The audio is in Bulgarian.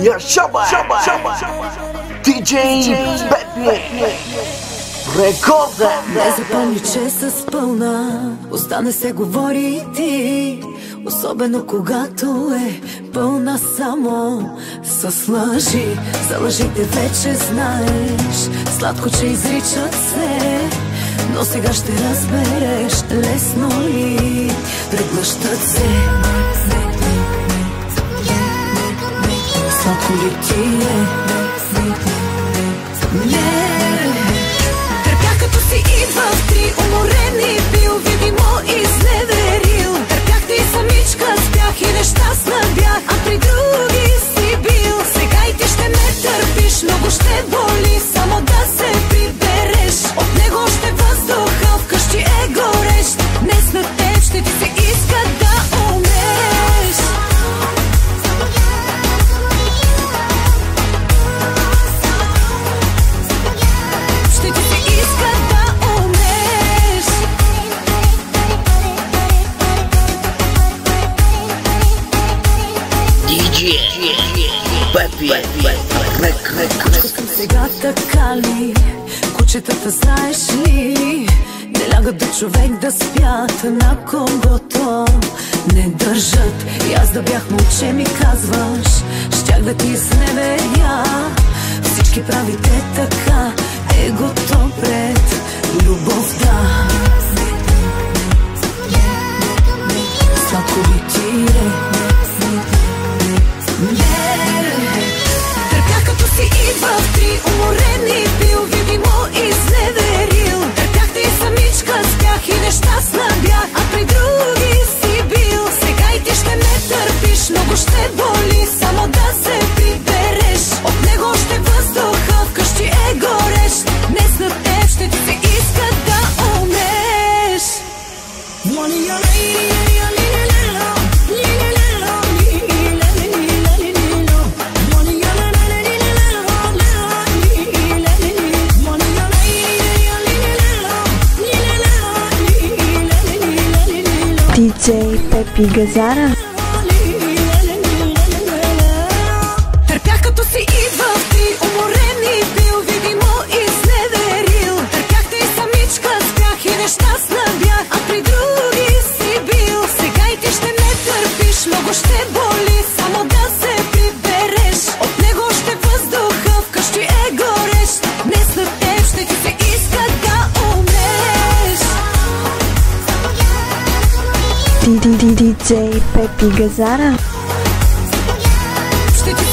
Я Шаба, DJ Pepi Рекорда. Не запомни, че с пълна уста не се говори и ти, особено когато е пълна само с лъжи. За лъжите вече знаеш, сладко, че изричат се, но сега ще разбереш лесно ли преглъщат се. Сладко ли ти е? Търпях като си идва в три, уморен и бил, видимо изневерил. Търпях те и самичка спях и нещастна бях, а при други си бил. Сега и ти ще ме търпиш, много ще боли само да се прибереш. От него още въздуха вкъщи е горещ. Днес на теб ще ти се иска да умреш. Кучка съм сега, така ли? Кучетата знаеш ли? Не лягат до човек да спят на когото не държат. И аз да бях момче ми казваш, щях да ти изневеря. Всички правите така, егото пред любовта. Сладко ли ти е? Търпях като си идва в три, уморен и бил, видимо изневерил. Търпях те и самичка спях и нещастна бях, а при други си бил. Сега и ти ще ме търпиш, много ще боли само да се прибереш. От него още въздуха вкъщи е горещ. Днес на теб ще ти се иска да умреш. DJ Pepi Gazzara. Търпях като си идва в три, уморен и бил, видимо изневерил. Търпях те и самичка спях и нещастна бях, а при други си бил. Сега и ти ще ме търпиш, много ще боли само да се прибереш. От него още въздуха вкъщи е горещ. Днес на теб ще ти се иска да умреш. DJ Pepi Gazzara. Ще ти